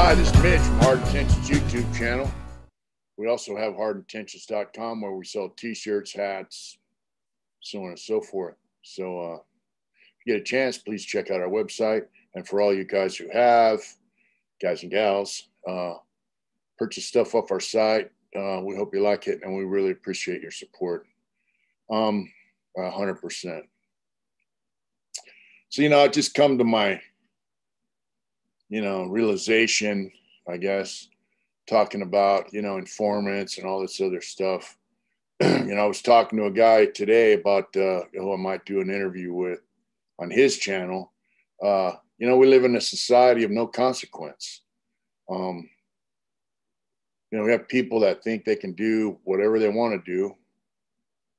Hi, this is Mitch from Hard Intentions YouTube channel. We also have hardintentions.com where we sell t-shirts, hats, so on and so forth. So if you get a chance, please check out our website. And for all you guys who have, guys and gals, purchase stuff off our site. We hope you like it, and we really appreciate your support. 100%. So, I just come to my, realization, I guess, talking about, informants and all this other stuff. I was talking to a guy today about who I might do an interview with on his channel. We live in a society of no consequence. We have people that think they can do whatever they want to do,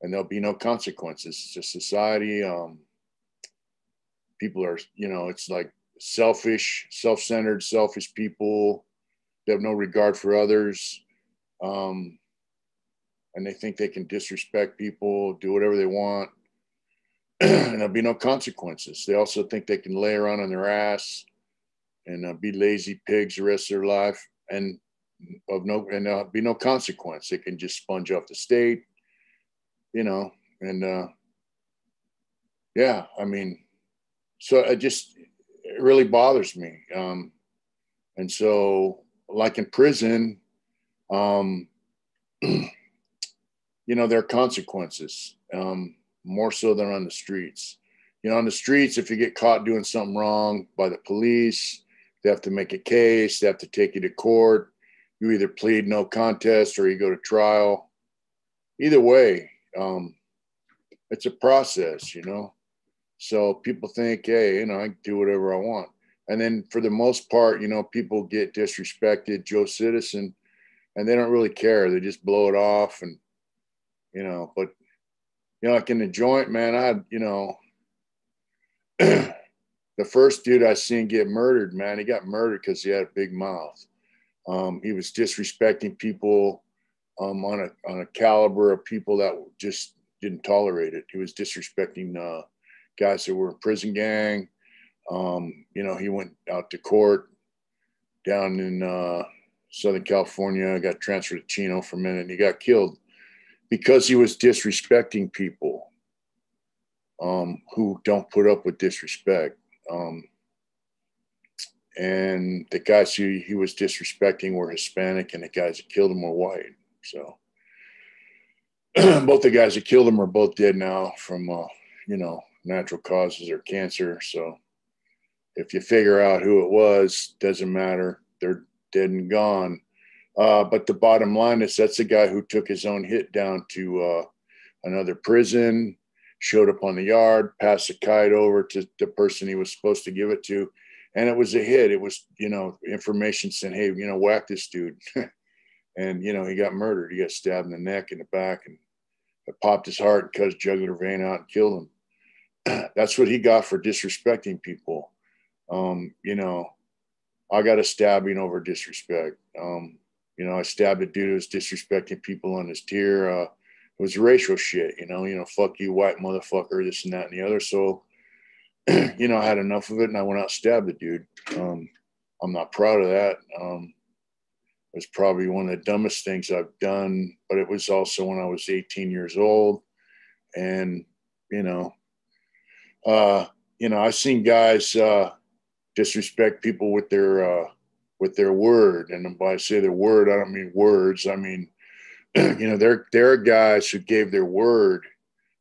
and there'll be no consequences. It's just society. People are, it's like selfish, self-centered, selfish people. They have no regard for others. And they think they can disrespect people, do whatever they want, and there'll be no consequences. They also think they can lay around on their ass and be lazy pigs the rest of their life, and be no consequence. They can just sponge off the state, so it really bothers me. And so, like in prison, there are consequences, more so than on the streets. On the streets, if you get caught doing something wrong by the police, they have to make a case. They have to take you to court. You either plead no contest or you go to trial. Either way, it's a process, So people think, hey, I can do whatever I want. And then for the most part, people get disrespected, Joe Citizen, and they don't really care. They just blow it off. And, but, like in the joint, man, the first dude I seen get murdered, man, he got murdered because he had a big mouth. He was disrespecting people on a caliber of people that just didn't tolerate it. He was disrespecting guys that were in prison gang. He went out to court down in Southern California, got transferred to Chino for a minute, and he got killed because he was disrespecting people who don't put up with disrespect. And the guys he was disrespecting were Hispanic, and the guys that killed him were white. So both the guys that killed him are both dead now from, natural causes or cancer. So if you figure out who it was, doesn't matter. They're dead and gone. But the bottom line is that's the guy who took his own hit down to another prison, showed up on the yard, passed the kite over to the person he was supposed to give it to. And it was a hit. It was, information saying, hey, whack this dude. And, he got murdered. He got stabbed in the neck and the back, and it popped his heart and cut his jugular vein out and killed him. That's what he got for disrespecting people. I got a stabbing over disrespect. I stabbed a dude who was disrespecting people on his tier. It was racial shit, fuck you, white motherfucker, this and that and the other. So, I had enough of it, and I went out and stabbed the dude. I'm not proud of that. It was probably one of the dumbest things I've done, but it was also when I was 18 years old. And, I've seen guys disrespect people with their word. And when I say their word, I don't mean words. I mean, there are guys who gave their word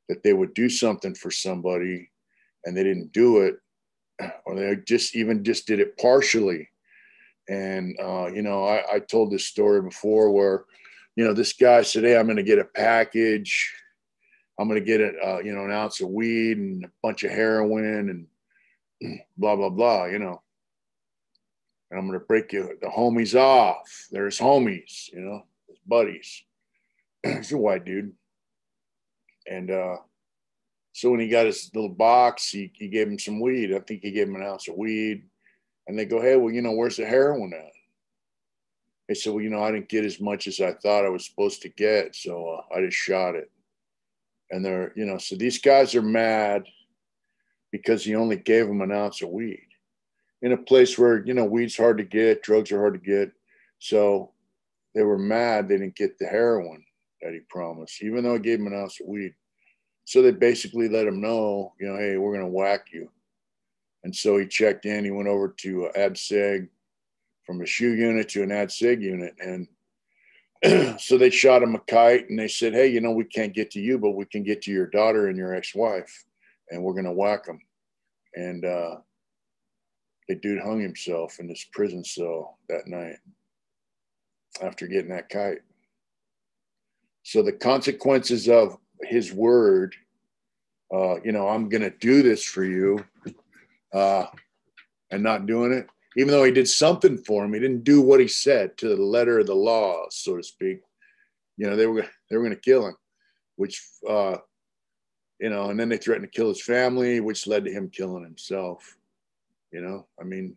that they would do something for somebody, and they didn't do it, or they just did it partially. And, I told this story before where, this guy said, hey, I'm going to get a package. I'm going to get an ounce of weed and a bunch of heroin and blah, blah, blah, and I'm going to break the homies off. There's homies, his buddies. He's a white dude. And, so when he got his little box, he gave him some weed. I think he gave him an ounce of weed. And they go, hey, well, where's the heroin at? They said, well, I didn't get as much as I thought I was supposed to get. So I just shot it. And they're, so these guys are mad because he only gave them an ounce of weed. in a place where, you know, weed's hard to get, drugs are hard to get. So they were mad they didn't get the heroin that he promised, even though he gave him an ounce of weed. So they basically let him know, you know, hey, we're going to whack you. And so he checked in. He went over to AdSeg, from a SHU unit to an AdSeg unit. And so they shot him a kite and they said, hey, you know, we can't get to you, but we can get to your daughter and your ex-wife, and we're going to whack them. And the dude hung himself in this prison cell that night after getting that kite. So the consequences of his word, you know, I'm going to do this for you, and not doing it, even though he did something for him, he didn't do what he said to the letter of the law, so to speak. You know, they were going to kill him, which, you know, and then they threatened to kill his family, which led to him killing himself. You know, I mean,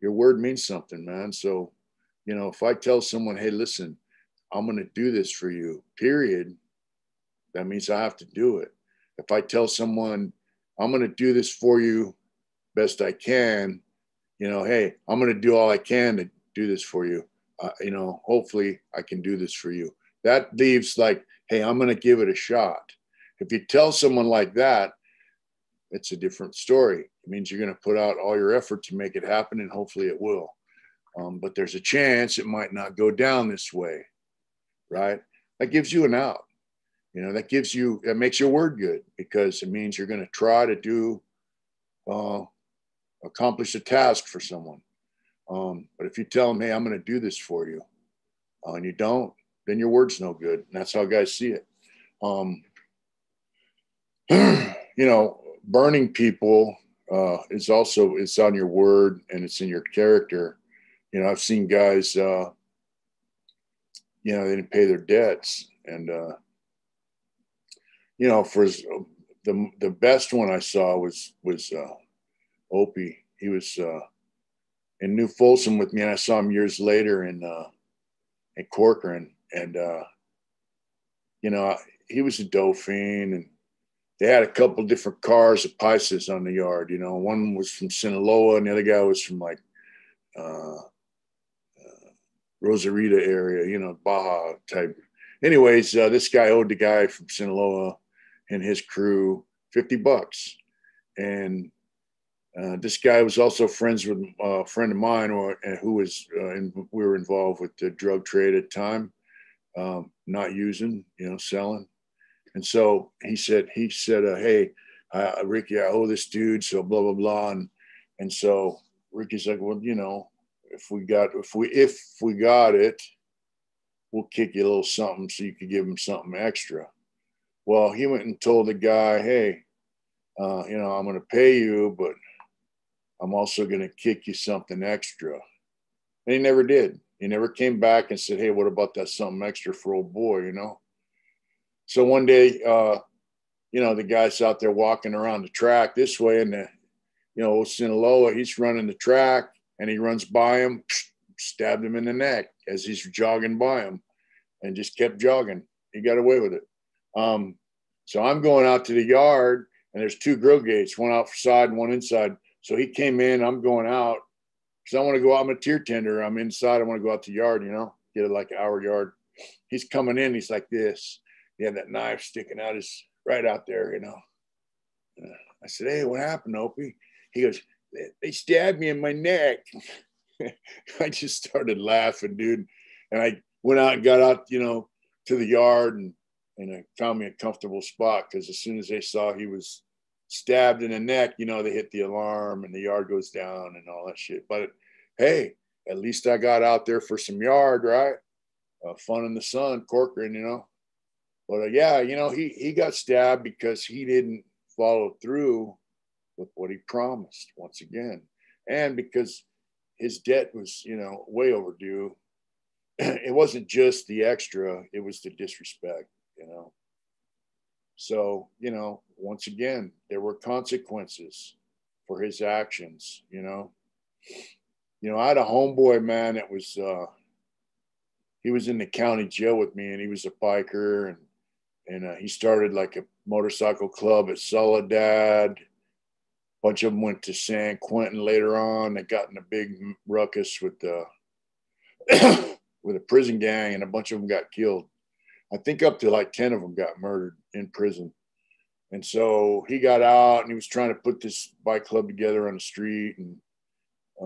your word means something, man. So, you know, if I tell someone, hey, listen, I'm going to do this for you, period, that means I have to do it. If I tell someone, I'm going to do this for you best I can, you know, hey, I'm going to do all I can to do this for you. You know, hopefully I can do this for you. That leaves like, hey, I'm going to give it a shot. If you tell someone like that, it's a different story. It means you're going to put out all your effort to make it happen, and hopefully it will. But there's a chance it might not go down this way, right? That gives you an out. You know, that makes your word good, because it means you're going to try to do, accomplish a task for someone. But if you tell them, hey, I'm going to do this for you, and you don't, then your word's no good. And that's how guys see it. You know, burning people is also, it's on your word and it's in your character. You know, I've seen guys, you know, they didn't pay their debts. And, you know, for the best one I saw was Opie. He was in New Folsom with me, and I saw him years later in Corcoran. And, you know, he was a dope fiend, and they had a couple different cars of Pisces on the yard. You know, one was from Sinaloa, and the other guy was from like Rosarita area, you know, Baja type. Anyways, this guy owed the guy from Sinaloa and his crew $50. And this guy was also friends with a friend of mine, who was, we were involved with the drug trade at the time, not using, you know, selling. And so he said, hey, Ricky, I owe this dude, so blah, blah, blah. And so Ricky's like, well, you know, if we got it, we'll kick you a little something so you could give him something extra. Well, he went and told the guy, hey, you know, I'm going to pay you, but I'm also going to kick you something extra. And he never did. He never came back and said, hey, what about that something extra for old boy, you know? So one day, you know, the guy's out there walking around the track this way, and you know, Sinaloa, he's running the track, and he runs by him, stabbed him in the neck as he's jogging by him, and just kept jogging. He got away with it. So I'm going out to the yard, and there's two grill gates, one outside and one inside. So he came in, I'm going out because I want to go out. I'm a tier tender. I'm inside. I want to go out to the yard, you know, get it like our yard. He's coming in. He's like this. He had that knife sticking out his right out there, you know. I said, hey, what happened, Opie? He goes, they stabbed me in my neck. I just started laughing, dude. And I went out and got out, you know, to the yard, and I found me a comfortable spot, because as soon as they saw he was stabbed in the neck, you know, they hit the alarm and the yard goes down and all that shit. But hey, at least I got out there for some yard, right? Fun in the sun, Corcoran, you know. But yeah, you know, he got stabbed because he didn't follow through with what he promised once again. And because his debt was, you know, way overdue. It wasn't just the extra, it was the disrespect, you know. So, you know, once again, there were consequences for his actions, you know. You know, I had a homeboy, man, that was, he was in the county jail with me, and he was a biker, and he started like a motorcycle club at Soledad. bunch of them went to San Quentin later on. They got in a big ruckus with the with a prison gang, and a bunch of them got killed. I think up to like 10 of them got murdered in prison. And so he got out and he was trying to put this bike club together on the street, and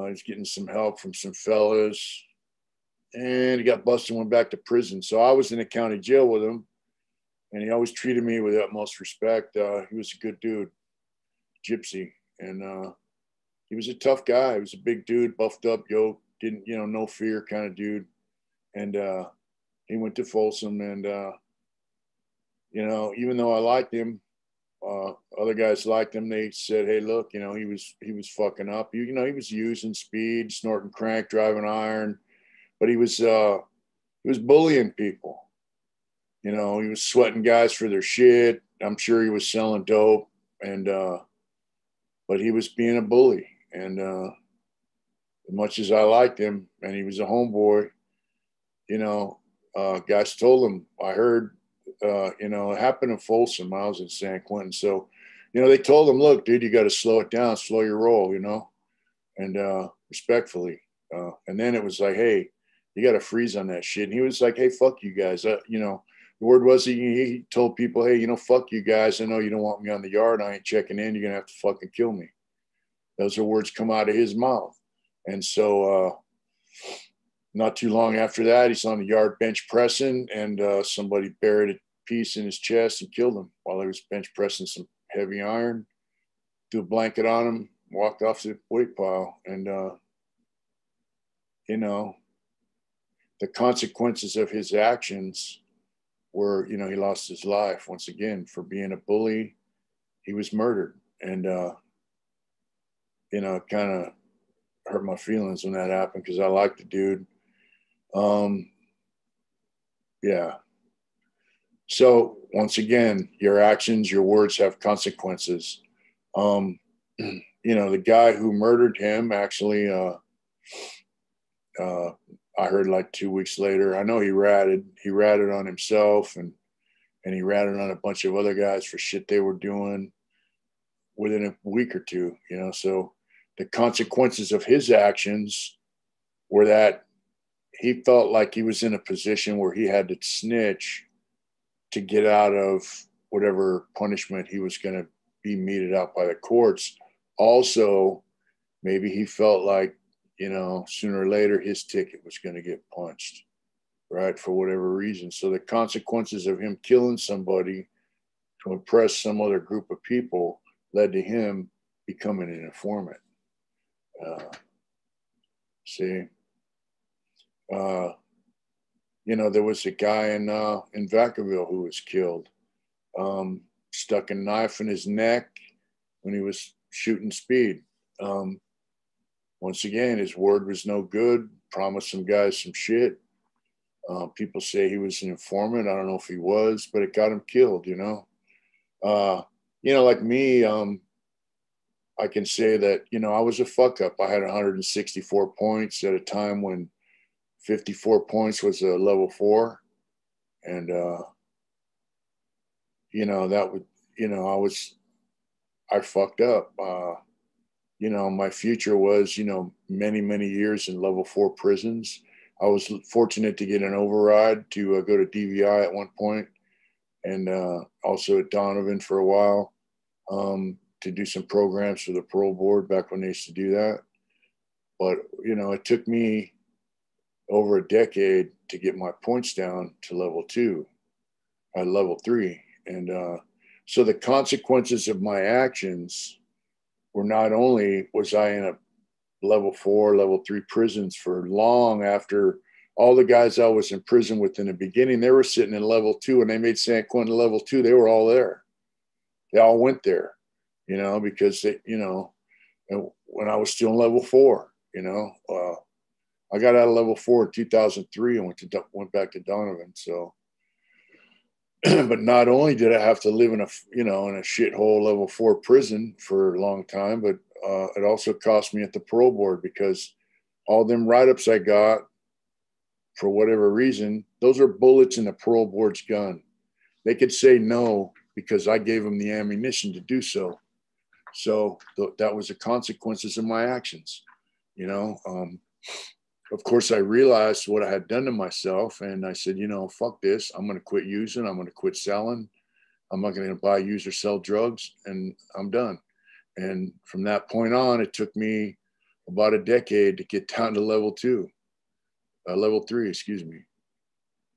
he's getting some help from some fellas, and he got busted and went back to prison. So I was in the county jail with him, and he always treated me with the utmost respect. He was a good dude, gypsy, and he was a tough guy. He was a big dude, buffed up, yoked, didn't, no fear kind of dude. And he went to Folsom, and even though I liked him, other guys liked him. They said, "Hey, look, he was fucking up. He was using speed, snorting crank, driving iron, but he was bullying people. He was sweating guys for their shit. I'm sure he was selling dope, and but he was being a bully. And as much as I liked him, and he was a homeboy, guys told him. I heard." It happened in Folsom. I was in San Quentin. So, they told him, look, dude, you got to slow it down, slow your roll, and respectfully. And then it was like, hey, you got to freeze on that shit. And he was like, hey, fuck you guys. The word was he told people, hey, fuck you guys. I know you don't want me on the yard. I ain't checking in. You're going to have to fucking kill me. Those are words come out of his mouth. And so, not too long after that, he's on the yard bench pressing, and somebody buried a piece in his chest and killed him while he was bench pressing some heavy iron. Threw a blanket on him, walked off to the weight pile. And, the consequences of his actions were, he lost his life once again for being a bully. He was murdered. And, it kind of hurt my feelings when that happened, because I liked the dude. Yeah. So once again, your actions, your words have consequences. The guy who murdered him actually, I heard like 2 weeks later, I know he ratted on himself, and he ratted on a bunch of other guys for shit they were doing within a week or two, so the consequences of his actions were that he felt like he was in a position where he had to snitch to get out of whatever punishment he was going to be meted out by the courts. Also, maybe he felt like, sooner or later his ticket was going to get punched, right? For whatever reason. So the consequences of him killing somebody to impress some other group of people led to him becoming an informant. There was a guy in Vacaville who was killed, stuck a knife in his neck when he was shooting speed. Once again, his word was no good, promised some guys some shit. People say he was an informant. I don't know if he was, but it got him killed, like me, I can say that, I was a fuck up. I had 164 points at a time when 54 points was a level 4. And, that would, I fucked up. My future was, many, many years in level 4 prisons. I was fortunate to get an override to go to DVI at one point, and also at Donovan for a while, to do some programs for the parole board back when they used to do that. But, it took me over a decade to get my points down to level 2 at level 3. And so the consequences of my actions were, not only was I in a level 4, level 3 prisons for long after all the guys I was in prison with in the beginning, they were sitting in level 2, and they made San Quentin level 2. They were all there. They all went there, because they, when I was still in level 4, I got out of level 4 in 2003 and went back to Donovan. So, but not only did I have to live in a shithole level 4 prison for a long time, but it also cost me at the parole board, because all them write-ups I got, for whatever reason, those are bullets in the parole board's gun. They could say no because I gave them the ammunition to do so. So that was the consequences of my actions, you know. Of course, I realized what I had done to myself, and I said, you know, fuck this. I'm going to quit using. I'm going to quit selling. I'm not going to buy, use, or sell drugs, and I'm done. And from that point on, it took me about a decade to get down to level 3, excuse me.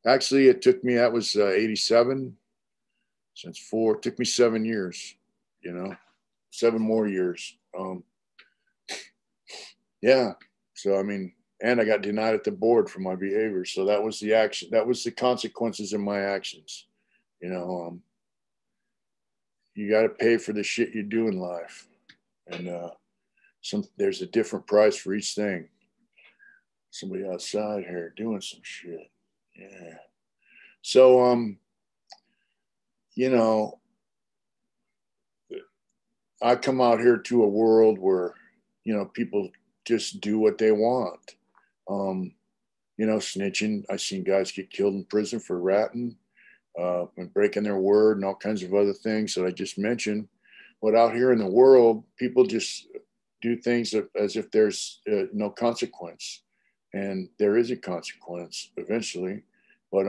Actually, it took me, that was 87, since 4, it took me 7 years, you know, 7 more years. Yeah. So, I mean, and I got denied at the board for my behavior. So that was the action. That was the consequences of my actions. You know, you got to pay for the shit you do in life. And there's a different price for each thing. Somebody outside here doing some shit. Yeah. So, you know, I come out here to a world where, you know, people just do what they want. You know, snitching. I've seen guys get killed in prison for ratting, and breaking their word and all kinds of other things that I just mentioned. But out here in the world, people just do things as if there's no consequence. And there is a consequence eventually. But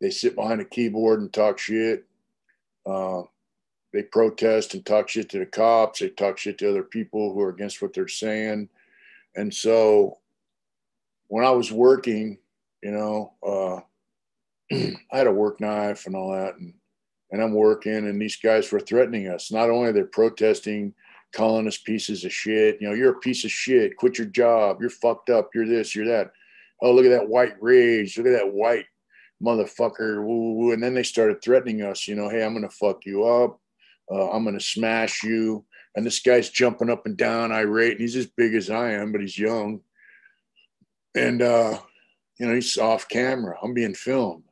they sit behind a keyboard and talk shit. They protest and talk shit to the cops. They talk shit to other people who are against what they're saying. And so when I was working, you know, I had a work knife and all that. And I'm working, and these guys were threatening us. Not only are they protesting, calling us pieces of shit. You know, you're a piece of shit. Quit your job. You're fucked up. You're this, you're that. Oh, look at that white rage. Look at that white motherfucker. Woo, woo. And then they started threatening us, you know, hey, I'm going to fuck you up. I'm going to smash you. And this guy's jumping up and down, irate. And he's as big as I am, but he's young. And, you know, he's off camera. I'm being filmed.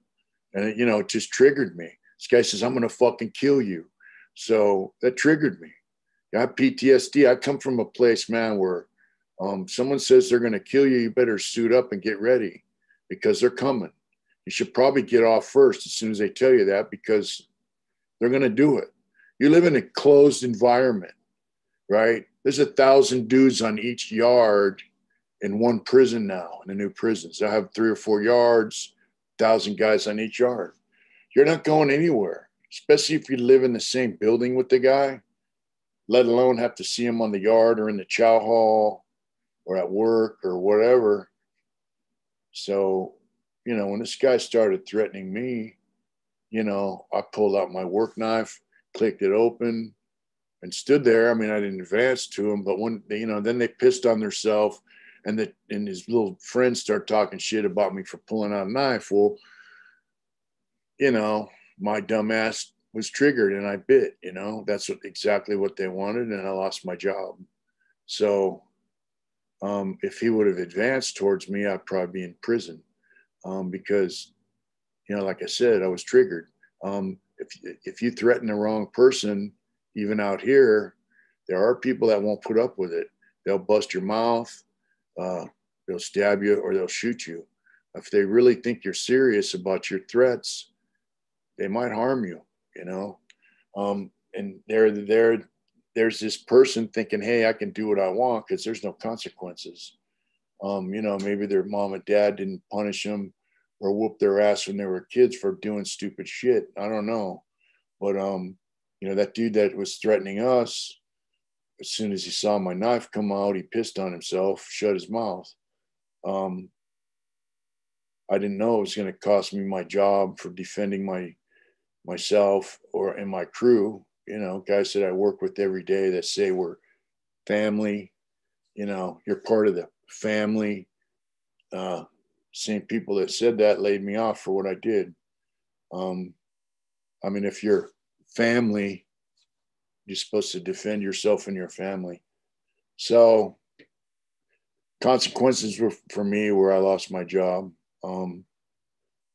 And, you know, it just triggered me. This guy says, I'm going to fucking kill you. So that triggered me. I have PTSD. I come from a place, man, where someone says they're going to kill you, you better suit up and get ready because they're coming. You should probably get off first as soon as they tell you that, because they're going to do it. You live in a closed environment, right? There's 1,000 dudes on each yard in one prison now, in the new prisons. I have 3 or 4 yards, 1,000 guys on each yard. You're not going anywhere, especially if you live in the same building with the guy, let alone have to see him on the yard or in the chow hall or at work or whatever. So, you know, when this guy started threatening me, you know, I pulled out my work knife, clicked it open, and stood there. I mean, I didn't advance to him, but when they, you know, then they pissed on themselves, and his little friends start talking shit about me for pulling out a knife. Well, you know, my dumb ass was triggered and I bit. You know, that's exactly what they wanted, and I lost my job. So if he would have advanced towards me, I'd probably be in prison, because, you know, like I said, I was triggered. If you threaten the wrong person, even out here, there are people that won't put up with it. They'll bust your mouth, they'll stab you, or they'll shoot you. If they really think you're serious about your threats, they might harm you, you know. And there's this person thinking, hey, I can do what I want because there's no consequences. You know, maybe their mom and dad didn't punish them or whoop their ass when they were kids for doing stupid shit. I don't know. But, you know, that dude that was threatening us, as soon as he saw my knife come out, he pissed on himself, shut his mouth. I didn't know it was going to cost me my job for defending myself and my crew. You know, guys that I work with every day that say we're family. You know, you're part of the family. Same people that said that laid me off for what I did. I mean, if you're family, you're supposed to defend yourself and your family. So consequences were for me where I lost my job.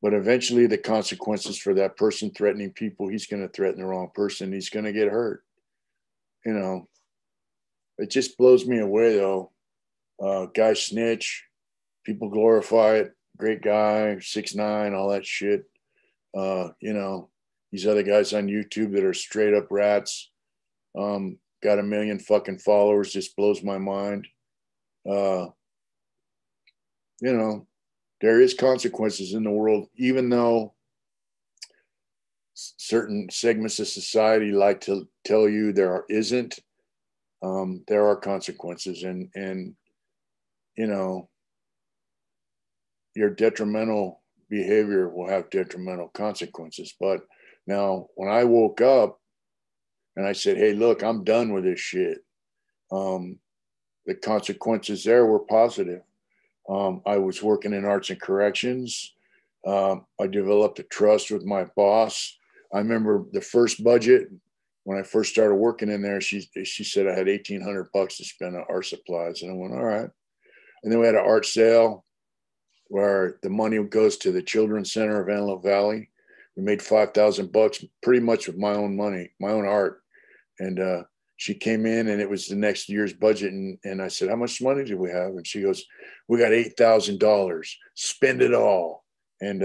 But eventually the consequences for that person threatening people, he's going to threaten the wrong person. He's going to get hurt. You know, it just blows me away though. Guy snitch, people glorify it. Great guy, 6'9", all that shit. You know, these other guys on YouTube that are straight up rats, Got a million fucking followers. Just blows my mind. Uh, you know, there is consequences in the world, even though certain segments of society like to tell you isn't. There are consequences, and you know, your detrimental behavior will have detrimental consequences. But now, when I woke up and I said, "Hey, look, I'm done with this shit," um, the consequences there were positive. I was working in arts and corrections. I developed a trust with my boss. I remember the first budget when I first started working in there. She said I had $1,800 to spend on art supplies, and I went, all right. And then we had an art sale where the money goes to the Children's Center of Antelope Valley. We made $5,000 pretty much with my own money, my own art. And she came in and it was the next year's budget. And I said, how much money do we have? And she goes, we got $8,000, spend it all. And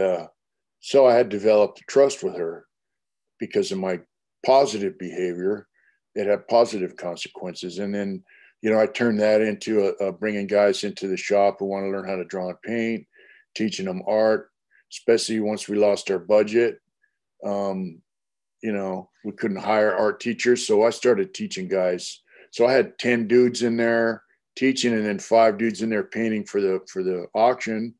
so I had developed trust with her because of my positive behavior. It had positive consequences. And then, I turned that into bringing guys into the shop who want to learn how to draw and paint, teaching them art, especially once we lost our budget. We couldn't hire art teachers. So I started teaching guys. So I had 10 dudes in there teaching and then 5 dudes in there painting for the auction.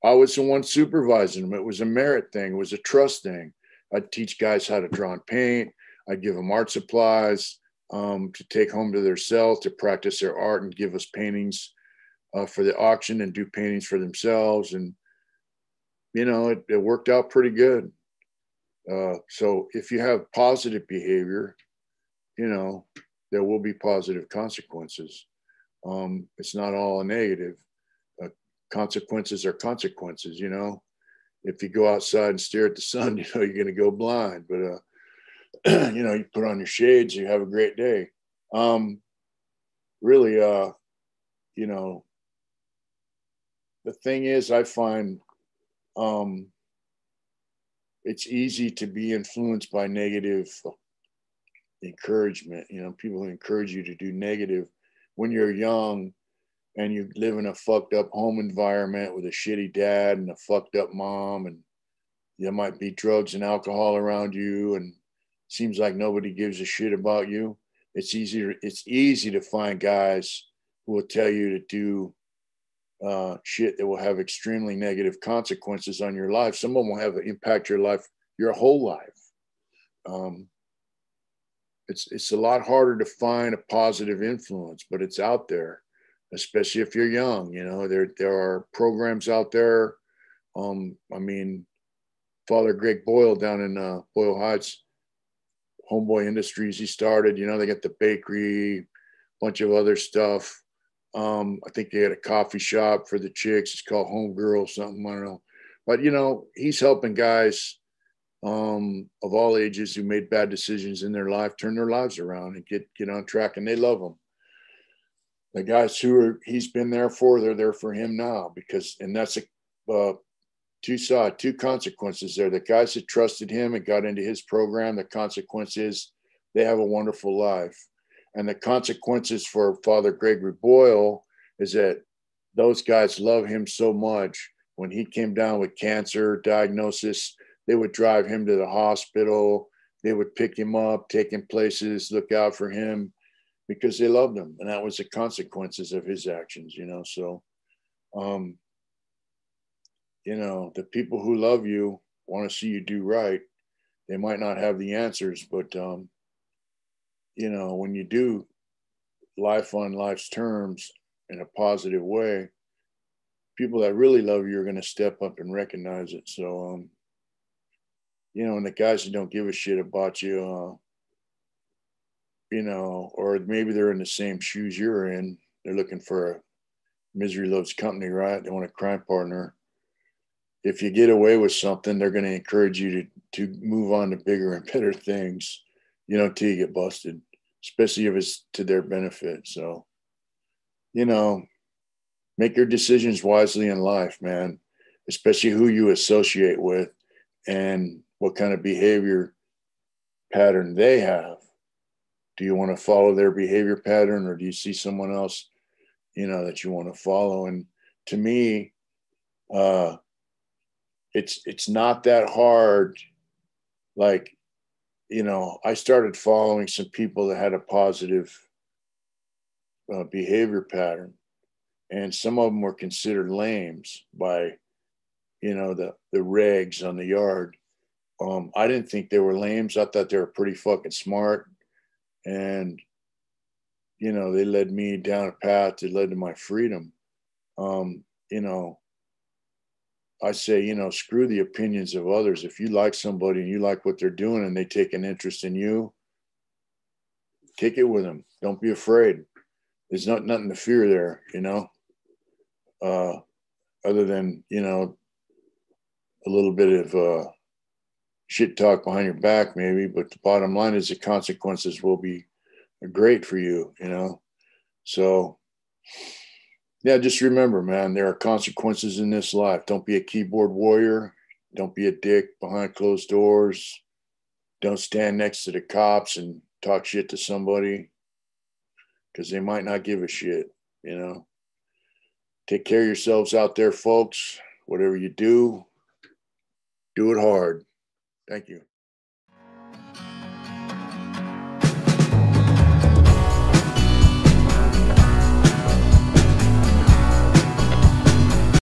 I was the one supervising them. It was a merit thing. It was a trust thing. I'd teach guys how to draw and paint. I'd give them art supplies to take home to their cell to practice their art and give us paintings for the auction and do paintings for themselves. And, it worked out pretty good. So if you have positive behavior, there will be positive consequences. It's not all a negative. Consequences are consequences, If you go outside and stare at the sun, you're going to go blind. But, you put on your shades, you have a great day. Really, the thing is, I find it's easy to be influenced by negative encouragement. People encourage you to do negative when you're young and you live in a fucked up home environment with a shitty dad and a fucked up mom, and there might be drugs and alcohol around you, and it seems like nobody gives a shit about you. It's easy to find guys who will tell you to do shit that will have extremely negative consequences on your life. Some of them will have impact your life, your whole life. It's a lot harder to find a positive influence, but it's out there, especially if you're young. There are programs out there. Father Greg Boyle down in Boyle Heights, Homeboy Industries, he started. They got the bakery, bunch of other stuff. I think they had a coffee shop for the chicks. It's called Homegirl something. I don't know. But, he's helping guys of all ages who made bad decisions in their life, turn their lives around and get on track, and they love him. The guys he's been there for, they're there for him now and that's two consequences there. The guys that trusted him and got into his program, the consequence is they have a wonderful life. And the consequences for Father Gregory Boyle is that those guys love him so much. When he came down with cancer diagnosis, they would drive him to the hospital. They would pick him up, take him places, look out for him because they loved him. And that was the consequences of his actions, So, the people who love you want to see you do right. They might not have the answers, but, when you do life on life's terms in a positive way, people that really love you are going to step up and recognize it. So, and the guys who don't give a shit about you, or maybe they're in the same shoes you're in. They're looking for a misery loves company, right? They want a crime partner. If you get away with something, they're going to encourage you to move on to bigger and better things, till you get busted, especially if it's to their benefit. So, make your decisions wisely in life, man, especially who you associate with and what kind of behavior pattern they have. Do you want to follow their behavior pattern, or do you see someone else, that you want to follow? And to me, it's not that hard. Like, I started following some people that had a positive behavior pattern, and some of them were considered lames by, the regs on the yard. I didn't think they were lames. I thought they were pretty fucking smart. And, they led me down a path that led to my freedom. Um, you know, I say, screw the opinions of others. If you like somebody and you like what they're doing and they take an interest in you, kick it with them. Don't be afraid. There's nothing to fear there, other than, a little bit of shit talk behind your back, maybe. But the bottom line is the consequences will be great for you, So, yeah, just remember, man, there are consequences in this life. Don't be a keyboard warrior. Don't be a dick behind closed doors. Don't stand next to the cops and talk shit to somebody because they might not give a shit, Take care of yourselves out there, folks. Whatever you do it hard. Thank you.